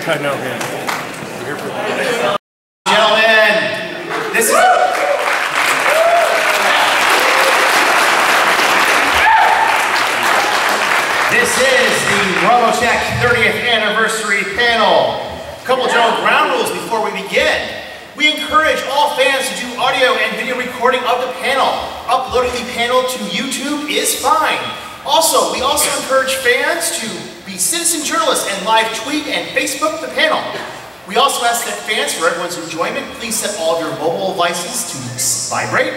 I know him. We're here for that. Gentlemen, this is the Robotech 30th anniversary panel. A couple general ground rules before we begin. We encourage all fans to do audio and video recording of the panel. Uploading the panel to YouTube is fine. Also, we also encourage fans to be citizen journalists and live tweet and Facebook the panel. We also ask that fans, for everyone's enjoyment, please set all of your mobile devices to vibrate.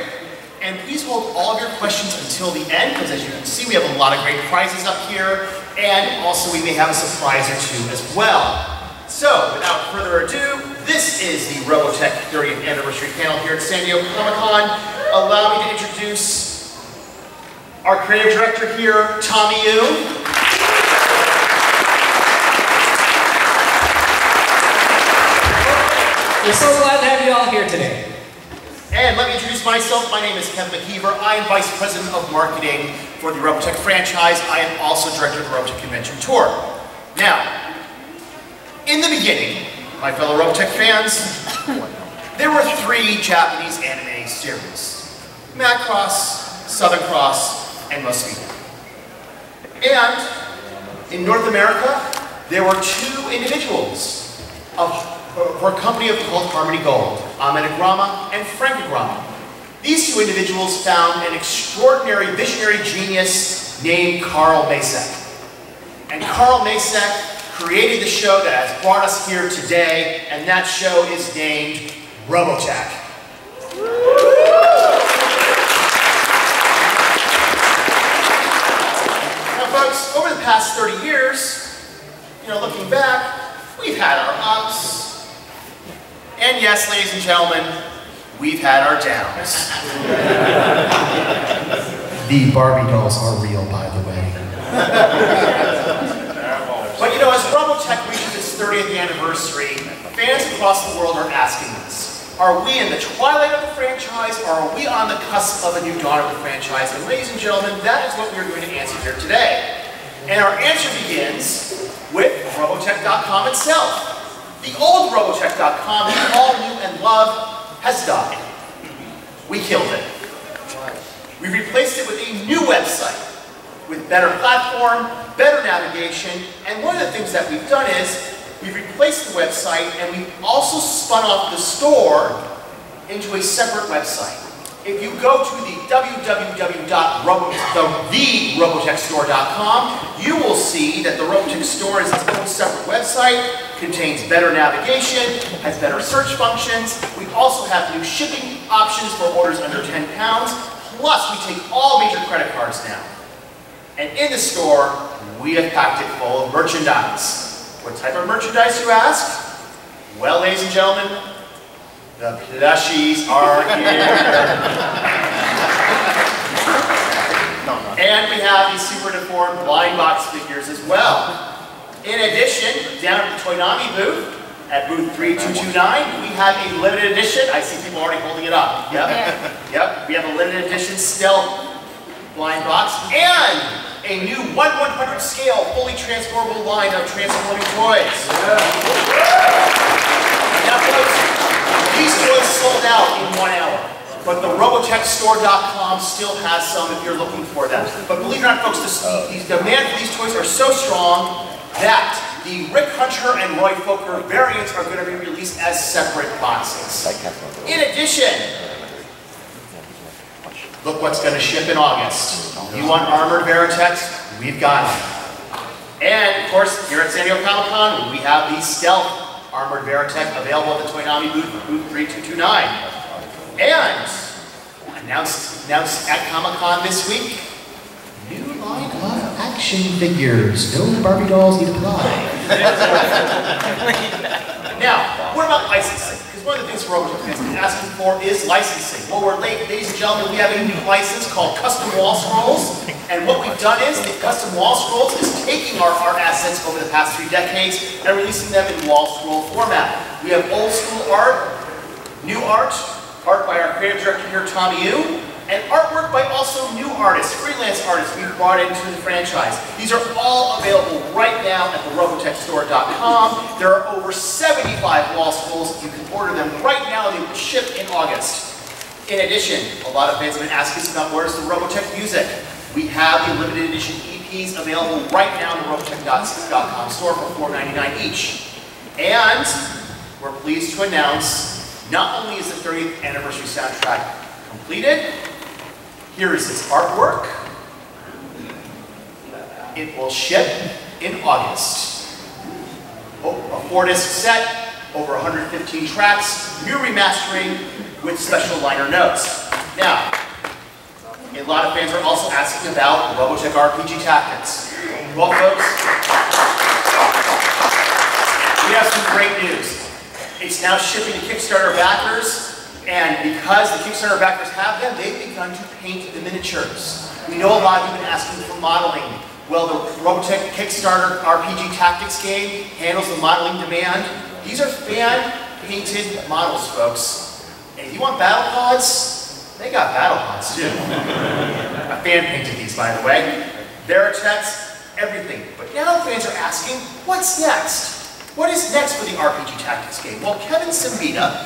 And please hold all of your questions until the end, because as you can see, we have a lot of great prizes up here. And also, we may have a surprise or two as well. So, without further ado, this is the Robotech 30th anniversary panel here at San Diego Comic-Con. Allow me to introduce our creative director here, Tommy Yu. We're so glad to have you all here today. And let me introduce myself. My name is Kevin McKeever. I am Vice President of Marketing for the Robotech franchise. I am also Director of the Robotech Convention Tour. Now, in the beginning, my fellow Robotech fans, there were 3 Japanese anime series: Macross, Southern Cross, and Mosquito. And in North America, there were 2 individuals for a company called Harmony Gold, Ahmed Agrama and Frank Agrama. These 2 individuals found an extraordinary visionary genius named Carl Macek. And Carl Macek created the show that has brought us here today, and that show is named Robotech. Now folks, over the past 30 years, looking back, we've had our ups, and yes, ladies and gentlemen, we've had our downs. The Barbie dolls are real, by the way. But as Robotech reaches its 30th anniversary, fans across the world are asking us, are we in the twilight of the franchise, or are we on the cusp of a new dawn of the franchise? And ladies and gentlemen, that is what we're going to answer here today. And our answer begins with Robotech.com itself. The old Robotech.com, we all knew and loved, has died. We killed it. We replaced it with a new website, with better platform, better navigation, and one of the things that we've done is we've replaced the website and we've also spun off the store into a separate website. If you go to the www.therobotechstore.com, you will see that the Robotech store is its own separate website, contains better navigation, has better search functions. We also have new shipping options for orders under 10 pounds, plus we take all major credit cards now. And in the store, we have packed it full of merchandise. What type of merchandise, you ask? Well, ladies and gentlemen, the plushies are here. And we have these super deformed blind box figures as well. In addition, down at the Toynami booth, at booth 3229, we have a limited edition. I see people already holding it up. Yep. Yep. We have a limited edition stealth blind box and a new 1/100 scale, fully transformable line of transforming toys. Now folks, these toys sold out in 1 hour, but the RobotechStore.com still has some if you're looking for them. But believe it or not folks, the demand for these toys are so strong that the Rick Hunter and Roy Fokker variants are going to be released as separate boxes. In addition, look what's going to ship in August. You want armored Veritechs? We've got them. And of course, here at San Diego Comic-Con, we have the stealth armored Veritech available at the Toynami booth, booth 3229. And announced at Comic-Con this week, new line of action figures. No Barbie dolls need apply. Now, what about licensing? Because one of the things Robotech has been asking for is licensing. Well, we're late, ladies and gentlemen. We have a new license called Custom Wall Scrolls. And what we've done is, the Custom Wall Scrolls is taking our art assets over the past 3 decades and releasing them in wall scroll format. We have old school art, new art by our creative director here, Tommy Yu, And artwork by also new artists, freelance artists we've brought into the franchise. These are all available right now at the robotechstore.com. There are over 75 wall schools. You can order them right now. They will ship in August. In addition, a lot of fans have been asking us about where's the Robotech music. We have the limited edition EPs available right now in the robotech.com store for $4.99 each. And we're pleased to announce not only is the 30th anniversary soundtrack completed, here is its artwork. It will ship in August. A 4-disc set, over 115 tracks, new remastering with special liner notes. Now, a lot of fans are also asking about Robotech RPG Tactics. Well, folks, we have some great news. It's now shipping to Kickstarter backers. And because the Kickstarter backers have them, they've begun to paint the miniatures. We know a lot of you have been asking for modeling. Well, the Robotech Kickstarter RPG Tactics game handles the modeling demand. These are fan-painted models, folks. And if you want battle pods, they got battle pods too. I fan-painted these, by the way. Veritechs, everything. But now fans are asking, what's next? What is next for the RPG Tactics game? Well, Kevin Simbita,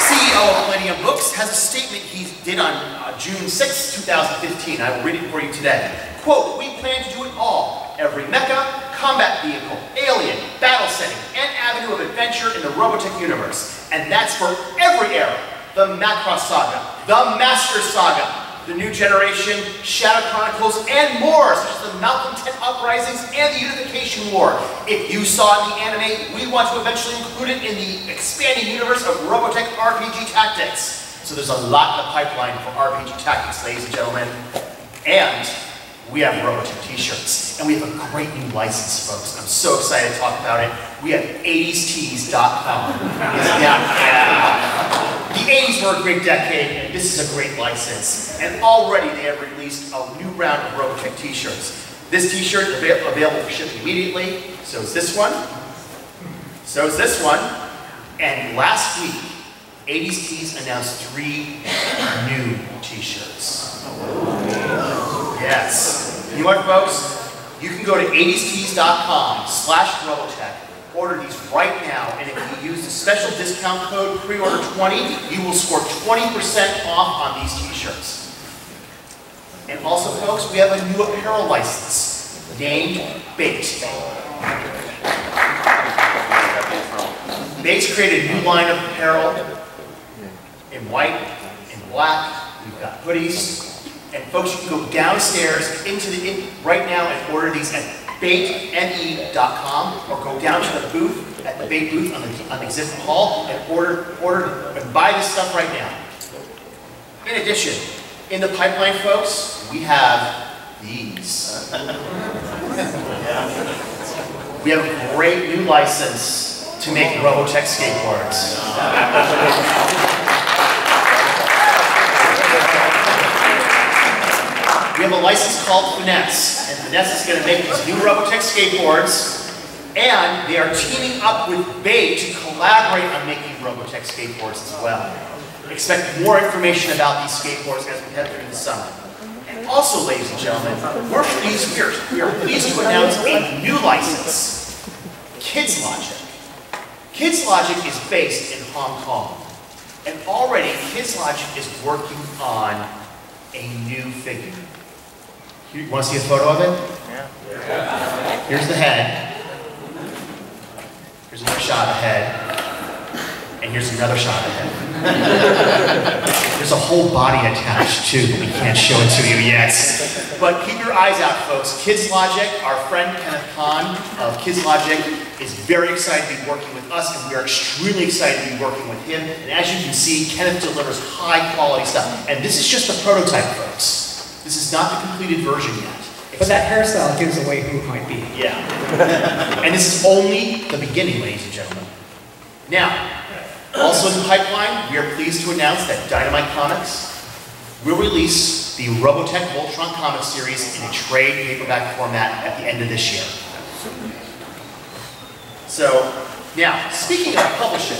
CEO of Millennium Books, has a statement he did on June 6, 2015. I will read it for you today. Quote, "We plan to do it all. Every mecha, combat vehicle, alien, battle setting, and avenue of adventure in the Robotech universe. And that's for every era. The Macross Saga, the Master Saga, the New Generation, Shadow Chronicles, and more, such as the Malcolm 10 Uprisings and the Unification War. If you saw it in the anime, we want to eventually include it in the expanding universe of Robotech RPG Tactics." So there's a lot in the pipeline for RPG Tactics, ladies and gentlemen. And we have Robotech t-shirts. And we have a great new license, folks. I'm so excited to talk about it. We have 80stees.com. The 80s were a great decade, and this is a great license. And already they have released a new round of Robotech t-shirts. This t-shirt is available for shipping immediately. So is this one. So is this one. And last week, 80s Tees announced 3 new t-shirts. Yes. You know what, folks? You can go to 80stees.com/Robotech. Order these right now, and if you use the special discount code preorder 20, you will score 20% off on these t-shirts. And also, folks, we have a new apparel license named Bait. Bait's created a new line of apparel in white, in black. We've got hoodies. And folks, you can go downstairs right now and order these at baitne.com, or go down to the booth at the Bait booth on the exhibit hall and order and buy this stuff right now. In addition, in the pipeline, folks, we have these. We have a great new license to make Robotech skateboards. We have a license called Finesse, and Finesse is going to make these new Robotech skateboards, and they are teaming up with Bait to collaborate on making Robotech skateboards as well. Expect more information about these skateboards as we head through the summer. And also, ladies and gentlemen, we are pleased to announce a new license, Kids Logic. Kids Logic is based in Hong Kong, and already Kids Logic is working on a new figure. You want to see a photo of it? Yeah. Here's the head. Here's another shot of the head. And here's another shot of the head. There's a whole body attached too, but we can't show it to you yet. But keep your eyes out, folks. Kids Logic, our friend Kenneth Kahn of Kids Logic, is very excited to be working with us, and we are extremely excited to be working with him. And as you can see, Kenneth delivers high quality stuff. And this is just the prototype, folks. This is not the completed version yet. But that hairstyle gives away who it might be. Yeah. And this is only the beginning, ladies and gentlemen. Now, also in the pipeline, we are pleased to announce that Dynamite Comics will release the Robotech Voltron comic series in a trade paperback format at the end of this year. So, now, speaking of publishing,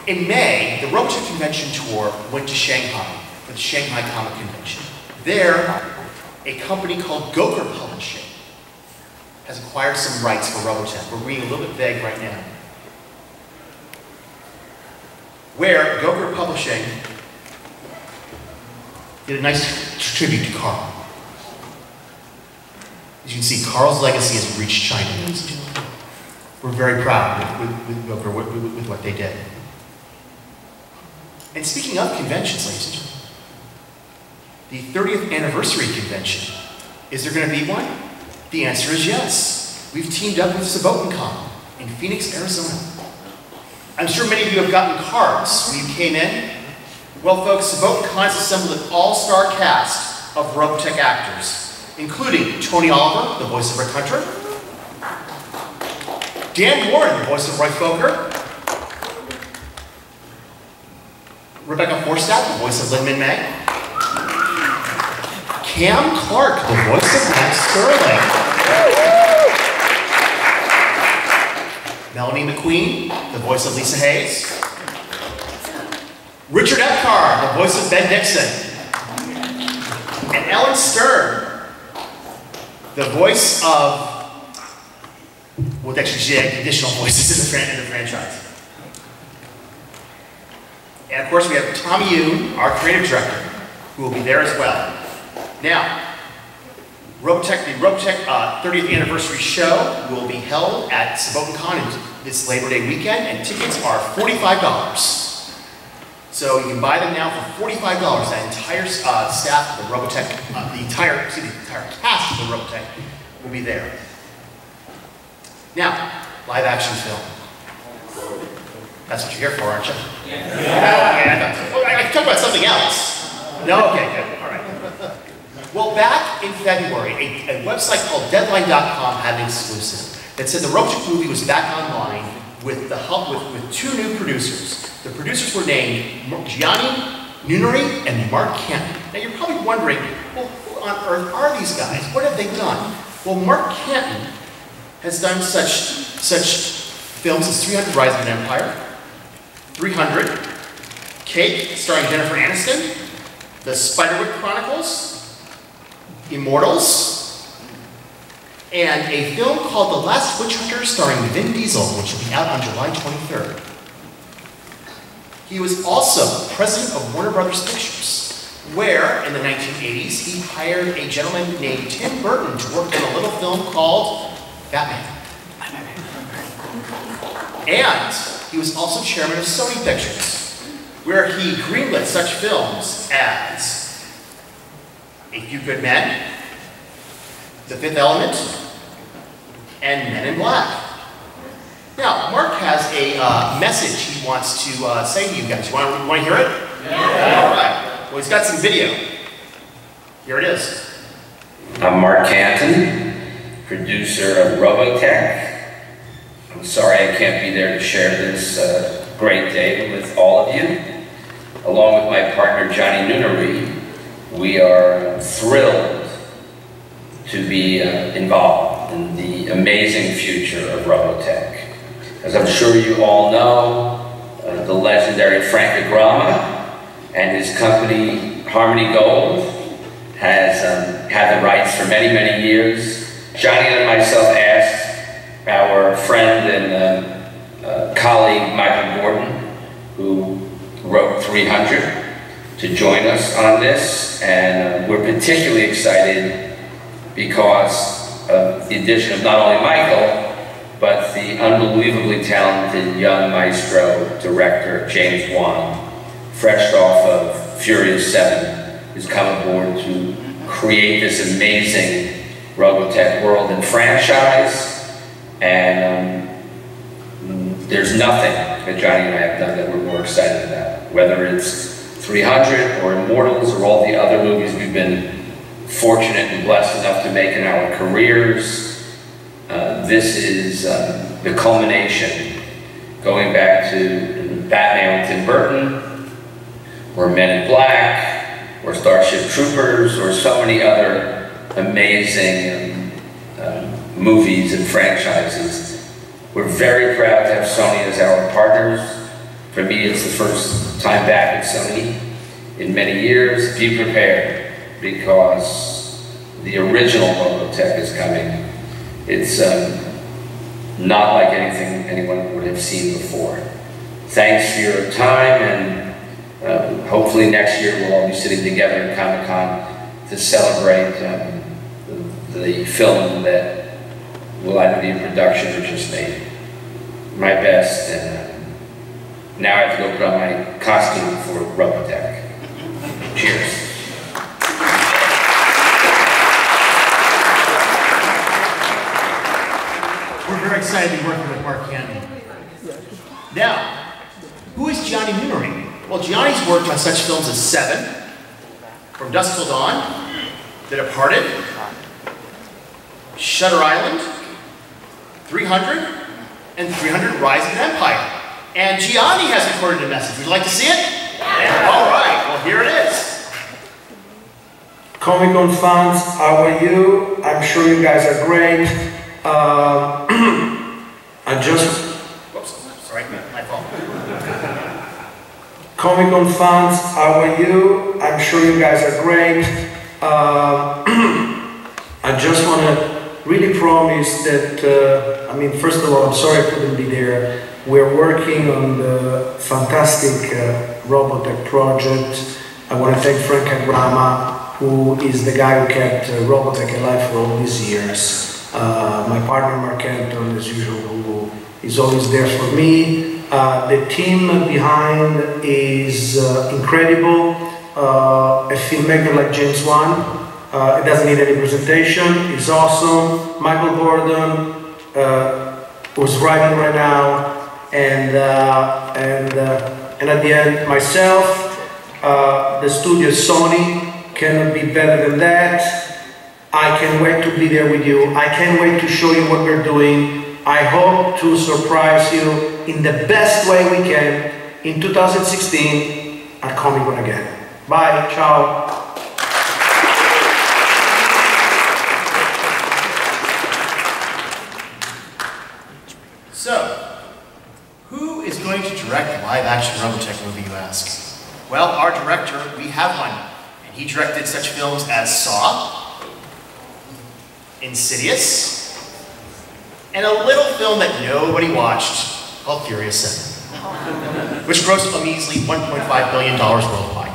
In May, the Robotech convention tour went to Shanghai for the Shanghai Comic Convention. There, a company called Gokor Publishing has acquired some rights for Robotech. We're reading a little bit vague right now. Where Gokor Publishing did a nice tribute to Carl. As you can see, Carl's legacy has reached China, ladies and gentlemen. We're very proud with Gokor, with what they did. And speaking of conventions, ladies and gentlemen, the 30th anniversary convention, is there going to be one? The answer is yes. We've teamed up with SabotanCon in Phoenix, Arizona. I'm sure many of you have gotten cards when you came in. Well, folks, SabotanCon's assembled an all-star cast of Robotech actors, including Tony Oliver, the voice of Rick Hunter, Dan Warren, the voice of Roy Fokker, Rebecca Forstadt, the voice of Lin-Min May, Cam Clark, the voice of Matt Sterling, Melanie McQueen, the voice of Lisa Hayes, Richard Epcar, the voice of Ben Nixon, and Ellen Stern, the voice of, well, actually additional voices in the franchise. And of course we have Tommy Yoon, our creative director, who will be there as well. Now, the Robotech 30th anniversary show will be held at SabotanCon this Labor Day weekend, and tickets are $45. So you can buy them now for $45. That entire staff of the Robotech, the entire cast of the Robotech will be there. Now, live action film. That's what you're here for, aren't you? Yeah. I can talk about something else. No? Okay, good. All right. Well, back in February, a website called Deadline.com had an exclusive that said the Robotech movie was back online with two new producers. The producers were named Gianni Nunari and Mark Canton. Now you're probably wondering, well, who on earth are these guys? What have they done? Well, Mark Canton has done such films as 300 Rise of an Empire, 300, Cake, starring Jennifer Aniston, The Spiderwick Chronicles, Immortals, and a film called The Last Witch Hunter starring Vin Diesel, which will be out on July 23rd. He was also president of Warner Brothers Pictures, where in the 1980s he hired a gentleman named Tim Burton to work on a little film called Batman. And he was also chairman of Sony Pictures, where he greenlit such films as A Few Good Men, The Fifth Element, and Men in Black. Now, Mark has a message he wants to say to you guys. You want to hear it? Yeah. All right. Well, he's got some video. Here it is. I'm Mark Canton, producer of Robotech. I'm sorry I can't be there to share this great day with all of you. Along with my partner, Johnny Nunari, we are thrilled to be involved in the amazing future of Robotech. As I'm sure you all know, the legendary Frank Agrama and his company, Harmony Gold, has had the rights for many, many years. Johnny and myself asked our friend and colleague, Michael Gordon, who wrote 300, to join us on this, and we're particularly excited because of the addition of not only Michael, but the unbelievably talented young maestro director, James Wan, fresh off of Furious 7, who's come aboard to create this amazing Robotech world and franchise, and there's nothing that Johnny and I have done that we're more excited about, whether it's 300 or Immortals or all the other movies we've been fortunate and blessed enough to make in our careers. This is the culmination, going back to Batman with Tim Burton, or Men in Black, or Starship Troopers, or so many other amazing movies and franchises. We're very proud to have Sony as our partners. For me, it's the first time back at Sony in many years. Be prepared, because the original Robotech is coming. It's not like anything anyone would have seen before. Thanks for your time, and hopefully next year we'll all be sitting together at Comic-Con to celebrate the film that will either be in production or just made. My best, and now I have to go put on my costume for Robotech. Cheers. We're very excited to be working with Mark Canton. Now, who is Gianni Nunari? Well, Gianni's worked on such films as Seven, From Dusk Till Dawn, The Departed, Shutter Island, 300, and 300 Rise of an Empire. And Gianni has recorded a message. Would you like to see it? Yeah. All right, well, here it is. Comic-Con fans, how are you? I'm sure you guys are great. I just... Whoops, sorry, my fault. Comic-Con fans, how are you? I'm sure you guys are great. I just want to really promise that, I mean, first of all, I'm sorry I couldn't be there. We're working on the fantastic Robotech project. I want to thank Frank Agrama, who is the guy who kept Robotech alive for all these years. My partner Mark Canton, as usual, who is always there for me. The team behind is incredible. A filmmaker like James Wan, it doesn't need any presentation, he's awesome. Michael Gordon, who's writing right now, and at the end, myself. The studio Sony cannot be better than that. I can't wait to be there with you. I can't wait to show you what we're doing. I hope to surprise you in the best way we can in 2016 at Comic-Con again. Bye, ciao. So, who is going to direct the live-action Robotech movie, you ask? Well, our director, we have one. And he directed such films as Saw, Insidious, and a little film that nobody watched called Furious 7, which grossed a measly $1.5 billion worldwide.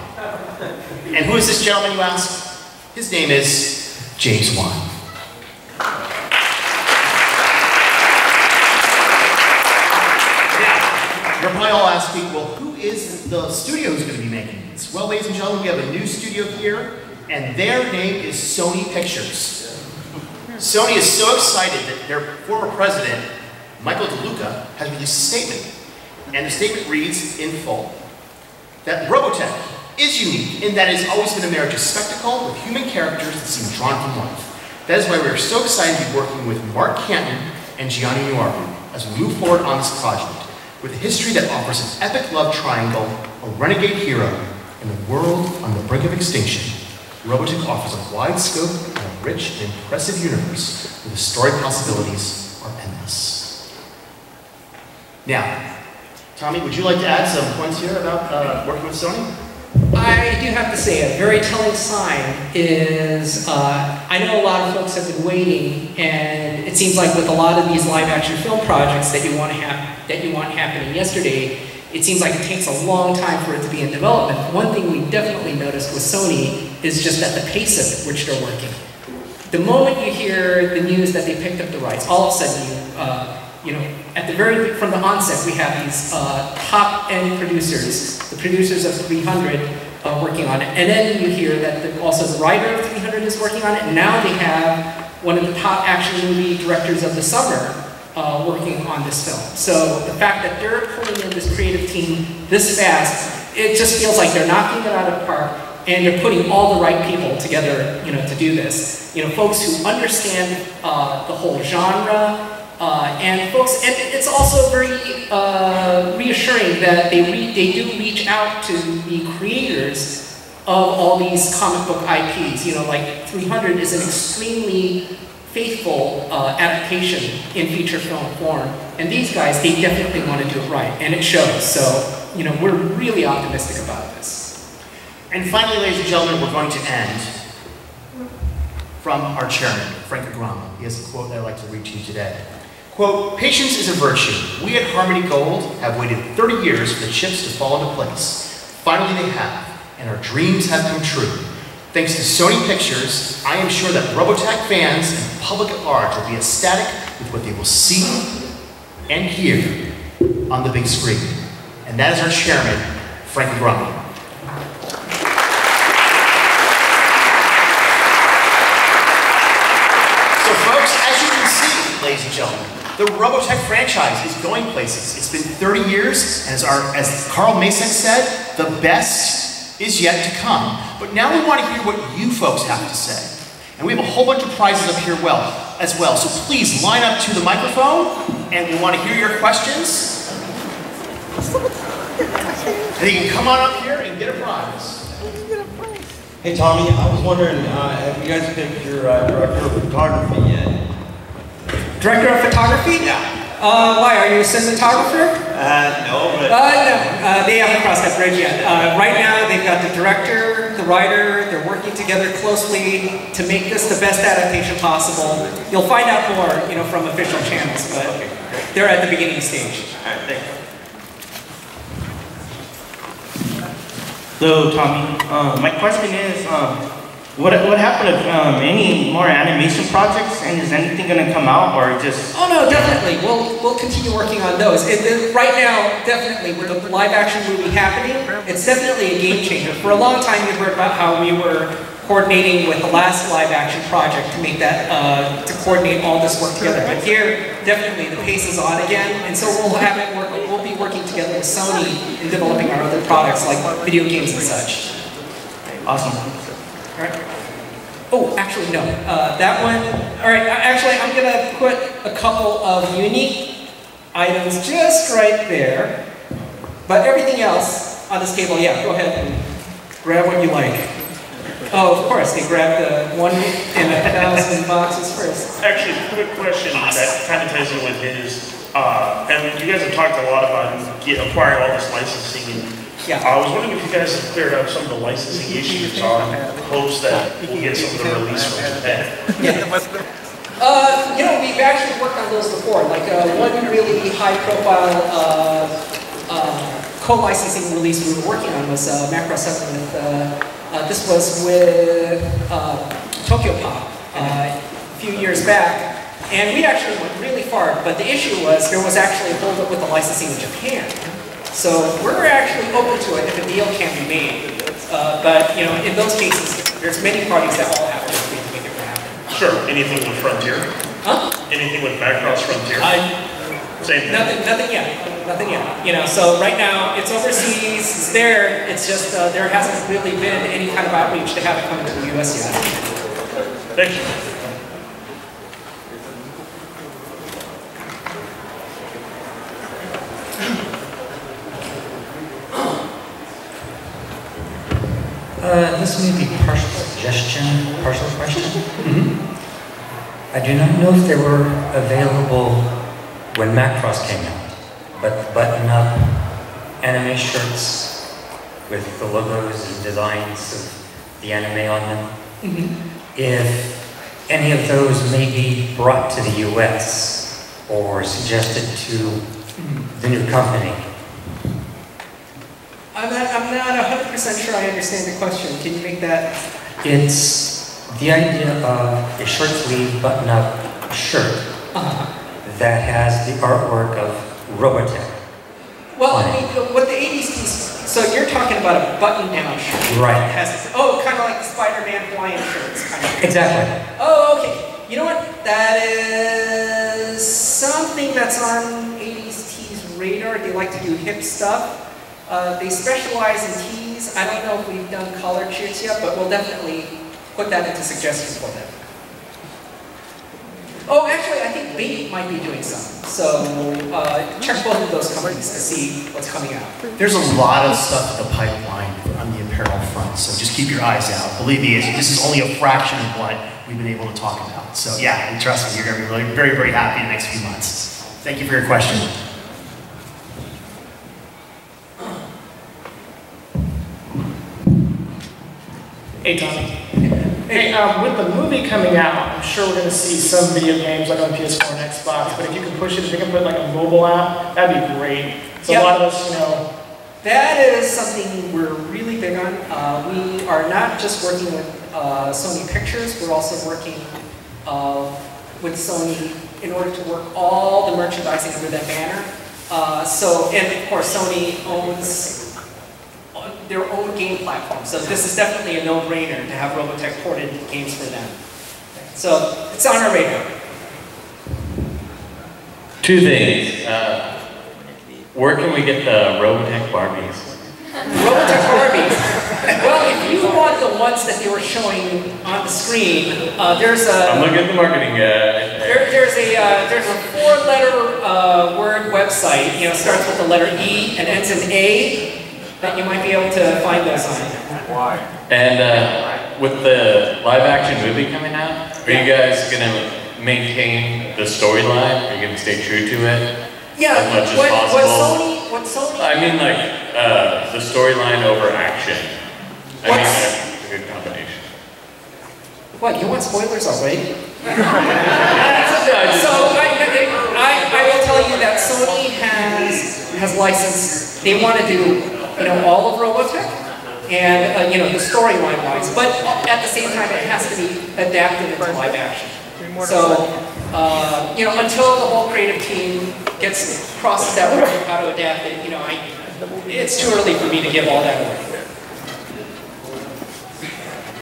And who is this gentleman, you ask? His name is James Wan. Now, you're probably all asking, well, who is the studio who's going to be making this? Well, ladies and gentlemen, we have a new studio here, and their name is Sony Pictures. Sony is so excited that their former president, Michael DeLuca, has released a statement. And the statement reads in full that Robotech is unique in that it has always been a marriage of spectacle with human characters that seem drawn from life. That is why we are so excited to be working with Mark Canton and Gianni Nunari as we move forward on this project with a history that offers an epic love triangle, a renegade hero, and a world on the brink of extinction. Robotech offers a wide scope and a rich and impressive universe where the storied possibilities are endless. Now, Tommy, would you like to add some points here about working with Sony? I do have to say, a very telling sign is, I know a lot of folks have been waiting, and it seems like with a lot of these live-action film projects that you want happening yesterday, it seems like it takes a long time for it to be in development. One thing we definitely noticed with Sony is just at the pace at which they're working. The moment you hear the news that they picked up the rights, all of a sudden you know, from the onset, we have these top-end producers, the producers of 300 working on it. And then you hear that also the writer of 300 is working on it, and now they have one of the top action movie directors of the summer working on this film. So the fact that they're pulling in this creative team this fast, it just feels like they're knocking it out of the park, and they're putting all the right people together, you know, to do this. You know, folks who understand the whole genre, and folks, and it's also very reassuring that they do reach out to the creators of all these comic book IPs. You know, like 300 is an extremely faithful adaptation in feature film form, and these guys, they definitely want to do it right, and it shows. So you know, we're really optimistic about this. And finally, ladies and gentlemen, we're going to end from our chairman, Frank Agrama. He has a quote that I'd like to read to you today. Quote, "Patience is a virtue. We at Harmony Gold have waited 30 years for the chips to fall into place. Finally they have, and our dreams have come true. Thanks to Sony Pictures, I am sure that Robotech fans and the public at large will be ecstatic with what they will see and hear on the big screen." And that is our chairman, Frank Agrama. So folks, as you can see, ladies and gentlemen, the Robotech franchise is going places. It's been 30 years, and as Carl Masek said, the best is yet to come. But now we want to hear what you folks have to say. And we have a whole bunch of prizes up here as well. So please line up to the microphone, and we want to hear your questions. And you can come on up here and get a prize. Hey Tommy, I was wondering, have you guys picked your director of photography yet? Director of photography? Yeah. Why, are you a cinematographer? No, but... No, they haven't crossed that bridge yet. Right now, they've got the director, the writer, they're working together closely to make this the best adaptation possible. You'll find out more, you know, from official channels, but they're at the beginning stage. All right, thanks. So, Tommy, my question is, what happened to any more animation projects, and is anything going to come out, or just... Oh no, definitely. We'll continue working on those. Right now, definitely, with the live action movie happening, it's definitely a game changer. For a long time, we heard about how we were coordinating with the last live action project to make that, to coordinate all this work together. But here, definitely, the pace is on again, and so we'll be working together with Sony in developing our other products like video games and such. Awesome. All right. Oh, actually, no. That one. All right. Actually, I'm gonna put a couple of unique items just right there. But everything else on this table, yeah. Go ahead and grab what you like. Oh, of course, they grabbed the 1 in 1,000 boxes first. Actually, quick question that kind of ties in with his. And you guys have talked a lot about acquiring all this licensing. And yeah. I was wondering if you guys have cleared up some of the licensing issues on hopes that we'll get some of the release from Japan. Yeah. You know, we've actually worked on those before. Like one really high-profile co-licensing release we were working on was Macro 7 with. This was with Tokyo Pop a few years back, and we actually went really far, but the issue was there was actually a holdup with the licensing in Japan. So we're actually open to it if a deal can be made. But you know, in those cases, there's many parties that all have to agree to make it happen. Sure. Anything with Frontier? Huh? Anything with Macross Frontier? Same thing. Nothing yet. Nothing yet. You know, so right now it's overseas. It's there. It's just there hasn't really been any kind of outreach to have it come to the U.S. yet. Thank you. This may be partial suggestion, partial question. I do not know if they were available when Macross came out, but button-up anime shirts with the logos and designs of the anime on them. If any of those may be brought to the US or suggested to the new company. I'm not 100% sure I understand the question. Can you make that? It's the idea of a short sleeve button-up shirt that has the artwork of Robotech. Well, I mean, what the 80s piece, so you're talking about a button-down shirt. Right. That has, kind of like the Spider-Man flying shirts. Kind of. Exactly. Oh, okay. You know what? That is something that's on 80s tees radar. They like to do hip stuff. They specialize in tees. I don't know if we've done colored shirts yet, but we'll definitely put that into suggestions for them. Oh, actually, I think Bait might be doing some. So check both of those companies to see what's coming out. There's a lot of stuff in the pipeline on the apparel front, so just keep your eyes out. Believe me, this is only a fraction of what we've been able to talk about. So yeah, and trust me, you're going to be really, very, very happy in the next few months. Thank you for your question. Hey, Tommy. Hey, with the movie coming out, I'm sure we're going to see some video games like on PS4 and Xbox, but if you can push it, if you can put like a mobile app, that'd be great. So a lot of us, you know... That is something we're really big on. We are not just working with Sony Pictures, we're also working with Sony in order to work all the merchandising under that banner. And of course, Sony owns their own game platform, so this is definitely a no-brainer to have Robotech ported games for them. So it's on our radar. Two things. Where can we get the Robotech Barbies? Robotech Barbies. Well, if you want the ones that they were showing on the screen, there's a... I'm looking at the marketing guy. There's a four-letter word website. You know, starts with the letter E and ends in A. That you might be able to find those on. And with the live-action movie coming out, are you guys going to maintain the storyline? Are you going to stay true to it? Yeah, as much as possible? What Sony... I mean, like, the storyline over action. I mean, that's a good combination. What, you want spoilers already? So, I will tell you that Sony has licensed, they want to do, you know, all of Robotech, and, you know, the storyline-wise, but at the same time, it has to be adapted into live action. So, you know, until the whole creative team crosses that road how to adapt it, you know, it's too early for me to give all that away.